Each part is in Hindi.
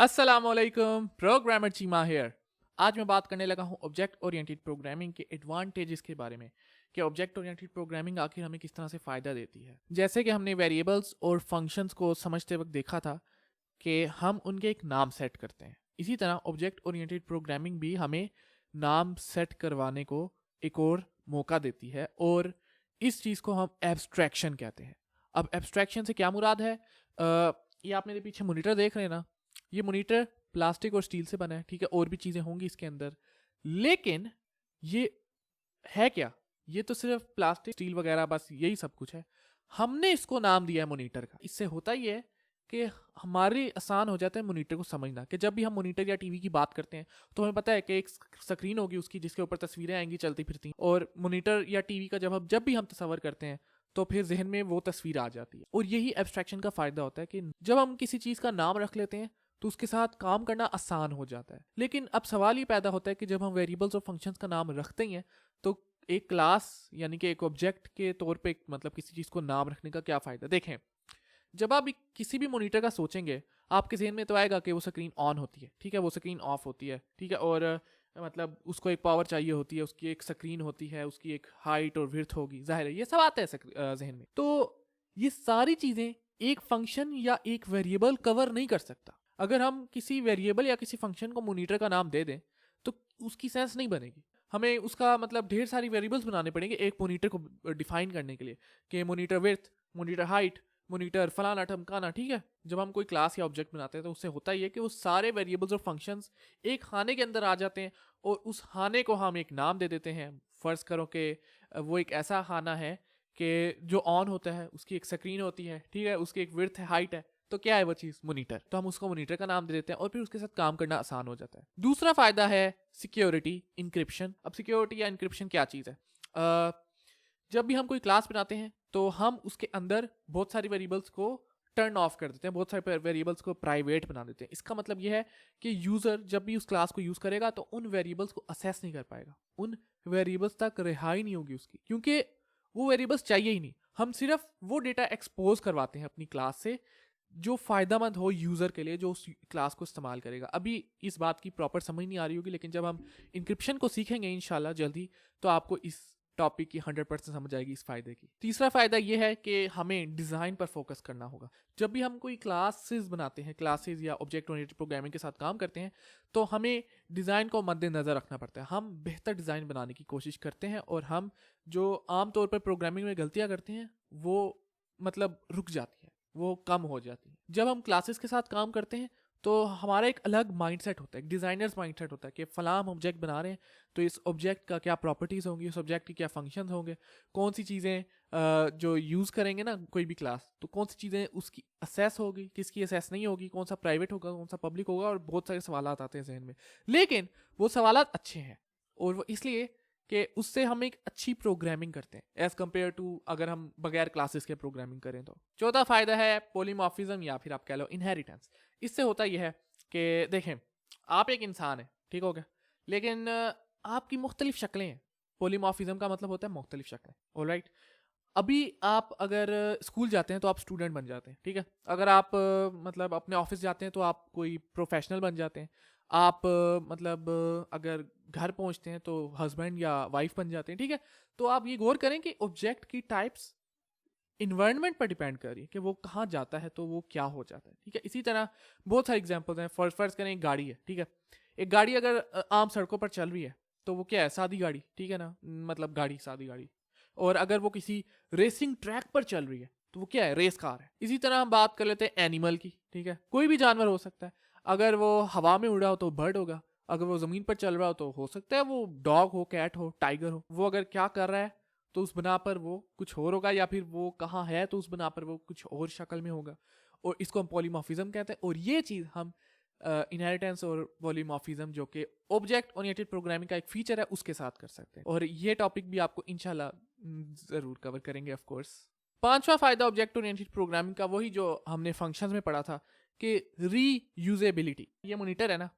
अस्सलामुअलैकुम, प्रोग्रामर चीमा हियर। आज मैं बात करने लगा हूँ ऑब्जेक्ट ओरिएंटेड प्रोग्रामिंग के एडवांटेजेस के बारे में कि ऑब्जेक्ट ओरिएंटेड प्रोग्रामिंग आखिर हमें किस तरह से फ़ायदा देती है। जैसे कि हमने वेरिएबल्स और फंक्शंस को समझते वक्त देखा था कि हम उनके एक नाम सेट करते हैं। इसी तरह ऑब्जेक्ट ओरिएंटेड प्रोग्रामिंग भी हमें नाम सेट करवाने को एक और मौका देती है और इस चीज़ को हम एब्स्ट्रैक्शन कहते हैं। अब एब्स्ट्रैक्शन से क्या मुराद है? ये आप मेरे पीछे मॉनिटर देख रहे हैं ना, ये मॉनिटर प्लास्टिक और स्टील से बना है, ठीक है, और भी चीज़ें होंगी इसके अंदर, लेकिन ये है क्या? ये तो सिर्फ प्लास्टिक स्टील वगैरह बस यही सब कुछ है। हमने इसको नाम दिया है मॉनिटर का। इससे होता ही है कि हमारे आसान हो जाता है मॉनिटर को समझना कि जब भी हम मॉनिटर या टीवी की बात करते हैं तो हमें पता है कि एक स्क्रीन होगी उसकी जिसके ऊपर तस्वीरें आएंगी चलती फिरती, और मॉनिटर या टीवी का जब भी हम तस्वर करते हैं तो फिर जहन में वो तस्वीर आ जाती है। और यही एब्स्ट्रैक्शन का फ़ायदा होता है कि जब हम किसी चीज़ का नाम रख लेते हैं तो उसके साथ काम करना आसान हो जाता है। लेकिन अब सवाल ये पैदा होता है कि जब हम वेरिएबल्स और फंक्शंस का नाम रखते ही हैं तो एक क्लास यानी कि एक ऑब्जेक्ट के तौर पे मतलब किसी चीज़ को नाम रखने का क्या फ़ायदा? देखें, जब आप किसी भी मॉनिटर का सोचेंगे आपके जहन में तो आएगा कि वो स्क्रीन ऑन होती है, ठीक है, वो स्क्रीन ऑफ होती है, ठीक है, और मतलब उसको एक पावर चाहिए होती है, उसकी एक स्क्रीन होती है, उसकी एक हाइट और विड्थ होगी, जाहिर है ये सब आता है जहन में। तो ये सारी चीज़ें एक फंक्शन या एक वेरिएबल कवर नहीं कर सकता। अगर हम किसी वेरिएबल या किसी फंक्शन को मॉनिटर का नाम दे दें तो उसकी सेंस नहीं बनेगी। हमें उसका मतलब ढेर सारी वेरिएबल्स बनाने पड़ेंगे एक मॉनिटर को डिफाइन करने के लिए कि monitor width, monitor height, monitor फलाना ठमकाना, ठीक है। जब हम कोई क्लास या ऑब्जेक्ट बनाते हैं तो उससे होता ही है कि वो सारे वेरिएबल्स और फंक्शंस एक खाने के अंदर आ जाते हैं और उस खाने को हम एक नाम दे देते हैं। फ़र्ज़ करो कि वो एक ऐसा खाना है कि जो ऑन होता है, उसकी एक स्क्रीन होती है, ठीक है, उसकी एक विड्थ है, हाइट है, तो क्या है वो चीज़? मॉनिटर। तो हम उसको मॉनिटर का नाम दे देते हैं और फिर उसके साथ काम करना आसान हो जाता है। दूसरा फ़ायदा है सिक्योरिटी, इंक्रिप्शन। अब सिक्योरिटी या इंक्रिप्शन क्या चीज़ है? जब भी हम कोई क्लास बनाते हैं तो हम उसके अंदर बहुत सारी वेरिएबल्स को टर्न ऑफ कर देते हैं, बहुत सारे वेरिएबल्स को प्राइवेट बना देते हैं। इसका मतलब यह है कि यूज़र जब भी उस क्लास को यूज़ करेगा तो उन वेरिएबल्स को असेस नहीं कर पाएगा, उन वेरिएबल्स तक रिहाई नहीं होगी उसकी, क्योंकि वो वेरिएबल्स चाहिए ही नहीं। हम सिर्फ वो डेटा एक्सपोज करवाते हैं अपनी क्लास से जो फ़ायदेमंद हो यूज़र के लिए, जो उस क्लास को इस्तेमाल करेगा। अभी इस बात की प्रॉपर समझ नहीं आ रही होगी, लेकिन जब हम इंक्रिप्शन को सीखेंगे इंशाल्लाह जल्दी, तो आपको इस टॉपिक की 100% समझ आएगी इस फ़ायदे की। तीसरा फ़ायदा ये है कि हमें डिज़ाइन पर फोकस करना होगा। जब भी हम कोई क्लासेस बनाते हैं, क्लासेस या ऑब्जेक्ट ओरिएंटेड प्रोग्रामिंग के साथ काम करते हैं, तो हमें डिज़ाइन को मद्देनज़र रखना पड़ता है। हम बेहतर डिज़ाइन बनाने की कोशिश करते हैं और हम जो आम तौर पर प्रोग्रामिंग में गलतियाँ करते हैं वो मतलब रुक जाती है, वो कम हो जाती है। जब हम क्लासेस के साथ काम करते हैं तो हमारा एक अलग माइंडसेट होता है, एक डिज़ाइनर्स माइंडसेट होता है कि फ़लाँ हम ऑब्जेक्ट बना रहे हैं तो इस ऑब्जेक्ट का क्या प्रॉपर्टीज़ होंगी, उस ऑब्जेक्ट की क्या फंक्शंस होंगे, कौन सी चीज़ें जो यूज़ करेंगे ना कोई भी क्लास, तो कौन सी चीज़ें उसकी असेस होगी, किसकी असेस नहीं होगी, कौन सा प्राइवेट होगा, कौन सा पब्लिक होगा, और बहुत सारे सवालात आते हैं जहन में। लेकिन वो सवालात अच्छे हैं और वो इसलिए कि उससे हम एक अच्छी प्रोग्रामिंग करते हैं एज़ कम्पेयर टू अगर हम बगैर क्लासेस के प्रोग्रामिंग करें तो। चौथा फ़ायदा है पॉलीमॉर्फिज्म या फिर आप कह लो इनहेरिटेंस। इससे होता यह है कि देखें, आप एक इंसान है, ठीक हो गया, लेकिन आपकी मुख्तलिफ शक्लें हैं। पॉलीमॉर्फिज्म का मतलब होता है मुख्तलिफ शक्लें, ऑलराइट। अभी आप अगर स्कूल जाते हैं तो आप स्टूडेंट बन जाते हैं, ठीक है। अगर आप मतलब अपने ऑफिस जाते हैं तो आप कोई प्रोफेशनल बन जाते हैं। आप मतलब अगर घर पहुंचते हैं तो हस्बैंड या वाइफ बन जाते हैं, ठीक है। तो आप ये गौर करें कि ऑब्जेक्ट की टाइप्स इन्वायरमेंट पर डिपेंड कर रही है कि वो कहाँ जाता है तो वो क्या हो जाता है, ठीक है। इसी तरह बहुत सारे एग्जांपल्स हैं। फर्ज करें एक गाड़ी है, ठीक है। एक गाड़ी अगर आम सड़कों पर चल रही है तो वो क्या है? सादी गाड़ी, ठीक है ना, मतलब गाड़ी, सादी गाड़ी। और अगर वो किसी रेसिंग ट्रैक पर चल रही है तो वो क्या है? रेस कार है। इसी तरह हम बात कर लेते हैं एनिमल की, ठीक है। कोई भी जानवर हो सकता है। अगर वो हवा में उड़ा हो तो बर्ड होगा, अगर वो ज़मीन पर चल रहा हो तो हो सकता है वो डॉग हो, कैट हो, टाइगर हो। वो अगर क्या कर रहा है तो उस बना पर वो कुछ और होगा, या फिर वो कहाँ है तो उस बना पर वो कुछ और शक्ल में होगा। और इसको हम पॉलीमॉर्फिज्म कहते हैं। और ये चीज़ हम इनहेरिटेंस और पॉलीमॉर्फिज्म जो कि ऑब्जेक्ट ओरिएंटेड प्रोग्रामिंग का एक फीचर है उसके साथ कर सकते हैं। और ये टॉपिक भी आपको इंशाल्लाह ज़रूर कवर करेंगे ऑफ कोर्स। पांचवा फ़ायदा ऑब्जेक्ट ओरिएंटेड प्रोग्रामिंग का वही जो हमने फंक्शंस में पढ़ा था कि रीयूजेबिलिटी। ये मॉनिटर है ना,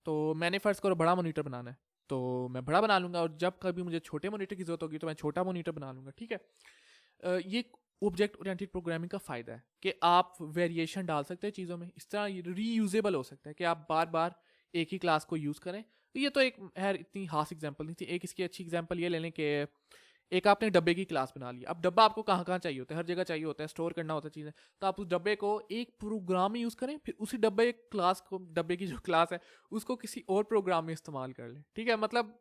तो मैंने फ़र्ज़ करो बड़ा मॉनिटर बनाना है तो मैं बड़ा बना लूँगा, और जब कभी मुझे छोटे मॉनिटर की ज़रूरत होगी तो मैं छोटा मॉनिटर बना लूँगा, ठीक है। ये ऑब्जेक्ट ओरिएंटेड प्रोग्रामिंग का फ़ायदा है कि आप वेरिएशन डाल सकते हैं चीज़ों में, इस तरह रीयूजेबल हो सकता है कि आप बार बार एक ही क्लास को यूज़ करें। तो ये तो एक खैर इतनी खास एग्जांपल नहीं थी। एक इसकी अच्छी एग्जांपल ये ले लें कि एक आपने डब्बे की क्लास बना ली। अब डब्बा आपको कहाँ कहाँ चाहिए होता है, हर जगह चाहिए होता है, स्टोर करना होता है चीज़ें। तो आप उस डब्बे को एक प्रोग्राम में यूज़ करें, फिर उसी डब्बे क्लास को, डब्बे की जो क्लास है उसको किसी और प्रोग्राम में इस्तेमाल कर लें। ठीक है, मतलब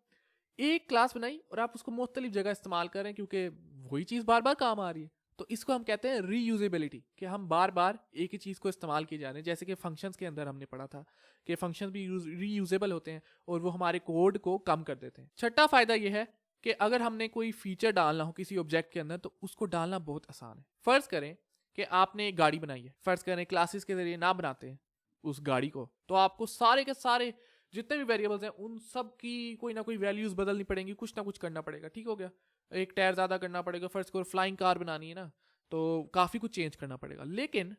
एक क्लास बनाई और आप उसको मुख्तलिफ जगह इस्तेमाल करें क्योंकि वही चीज़ बार बार काम आ रही है। तो इसको हम कहते हैं रीयूजेबिलिटी, कि हम बार बार एक ही चीज़ को इस्तेमाल किए जा रहे हैं। जैसे कि फंक्शंस के अंदर हमने पढ़ा था कि फंक्शंस भी रीयूजेबल होते हैं और वो हमारे कोड को कम कर देते हैं। छठा फ़ायदा ये है कि अगर हमने कोई फीचर डालना हो किसी ऑब्जेक्ट के अंदर तो उसको डालना बहुत आसान है। फ़र्ज़ करें कि आपने एक गाड़ी बनाई है, फ़र्ज़ करें क्लासेस के ज़रिए ना बनाते हैं उस गाड़ी को, तो आपको सारे के सारे जितने भी वेरिएबल्स हैं उन सब की कोई ना कोई वैल्यूज़ बदलनी पड़ेंगी, कुछ ना कुछ करना पड़ेगा। ठीक हो गया, एक टायर ज़्यादा करना पड़ेगा, फ़र्ज़ करो फ्लाइंग कार बनानी है ना, तो काफ़ी कुछ चेंज करना पड़ेगा। लेकिन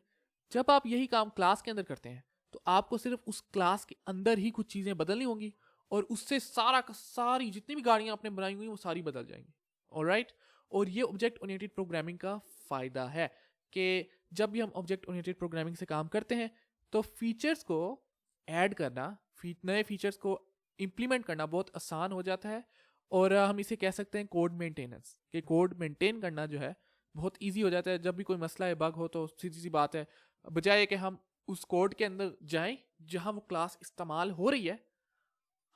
जब आप यही काम क्लास के अंदर करते हैं तो आपको सिर्फ उस क्लास के अंदर ही कुछ चीज़ें बदलनी होंगी और उससे सारा का सारी जितनी भी गाड़ियाँ आपने बनाई हुई वो सारी बदल जाएंगी। ऑलराइट, और ये ऑब्जेक्ट ओरिएंटेड प्रोग्रामिंग का फ़ायदा है कि जब भी हम ऑब्जेक्ट ओरिएंटेड प्रोग्रामिंग से काम करते हैं तो फीचर्स को ऐड करना, नए फीचर्स को इम्प्लीमेंट करना बहुत आसान हो जाता है। और हम इसे कह सकते हैं कोड मेंटेनेंस, कि कोड मेंटेन करना जो है बहुत ईजी हो जाता है। जब भी कोई मसला है, बग हो, तो सीधी सी बात है, बजाय कि हम उस कोड के अंदर जाएं जहां वो क्लास इस्तेमाल हो रही है,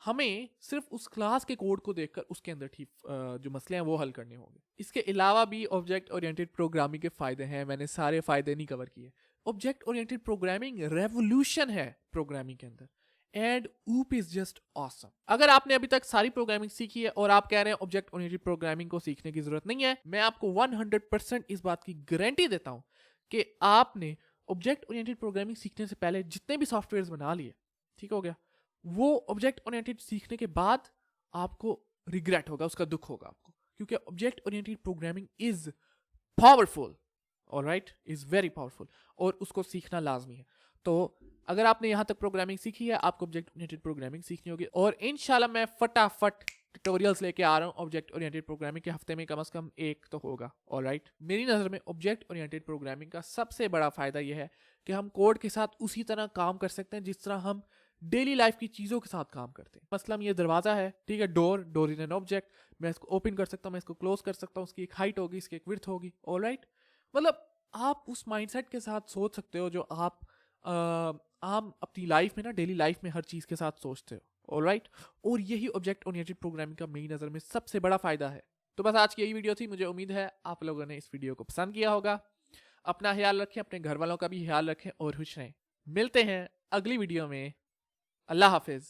हमें सिर्फ उस क्लास के कोड को देखकर उसके अंदर ठीक जो मसले हैं वो हल करने होंगे। इसके अलावा भी ऑब्जेक्ट ओरिएंटेड प्रोग्रामिंग के फ़ायदे हैं, मैंने सारे फ़ायदे नहीं कवर किए। ऑब्जेक्ट ओरिएंटेड प्रोग्रामिंग रेवोल्यूशन है प्रोग्रामिंग के अंदर, एंड ऊप इज जस्ट ऑसम। अगर आपने अभी तक सारी प्रोग्रामिंग सीखी है और आप कह रहे हैं ऑब्जेक्ट ओरिएंटेड प्रोग्रामिंग को सीखने की जरूरत नहीं है, मैं आपको 100% इस बात की गारंटी देता हूं कि आपने ऑब्जेक्ट ओरिएंटेड प्रोग्रामिंग सीखने से पहले जितने भी सॉफ्टवेयर बना लिए, ठीक हो गया, वो ऑब्जेक्ट ओरिएंटेड सीखने के बाद आपको रिग्रेट होगा, उसका दुख होगा आपको, क्योंकि object oriented programming is powerful, alright, is very powerful, और उसको सीखना लाजमी है। तो अगर आपने यहाँ तक प्रोग्रामिंग सीखी है, आपको ऑब्जेक्ट ओरिएंटेड प्रोग्रामिंग सीखनी होगी, और इंशाल्लाह मैं फटाफट ट्यूटोरियल्स लेके आ रहा हूँ ऑब्जेक्ट ओरिएंटेड प्रोग्रामिंग के, हफ्ते में कम से कम एक तो होगा। ऑलराइट, मेरी नज़र में ऑब्जेक्ट ओरिएंटेड प्रोग्रामिंग का सबसे बड़ा फ़ायदा यह है कि हम कोड के साथ उसी तरह काम कर सकते हैं जिस तरह हम डेली लाइफ की चीज़ों के साथ काम करते हैं। मसलन ये दरवाज़ा है, ठीक है, डोर इज एन ऑब्जेक्ट, मैं इसको ओपन कर सकता हूँ, मैं इसको क्लोज कर सकता हूँ, उसकी एक हाइट होगी, इसकी एक विड्थ होगी। ऑलराइट, मतलब आप उस माइंडसेट के साथ सोच सकते हो जो आप आम अपनी लाइफ में ना, डेली लाइफ में हर चीज़ के साथ सोचते हो। ऑलराइट, और यही ऑब्जेक्ट ओरिएंटेड प्रोग्रामिंग का मेरी नज़र में सबसे बड़ा फ़ायदा है। तो बस आज की यही वीडियो थी, मुझे उम्मीद है आप लोगों ने इस वीडियो को पसंद किया होगा। अपना ख्याल रखें, अपने घर वालों का भी ख्याल रखें और खुश रहें। मिलते हैं अगली वीडियो में। अल्लाह हाफिज़।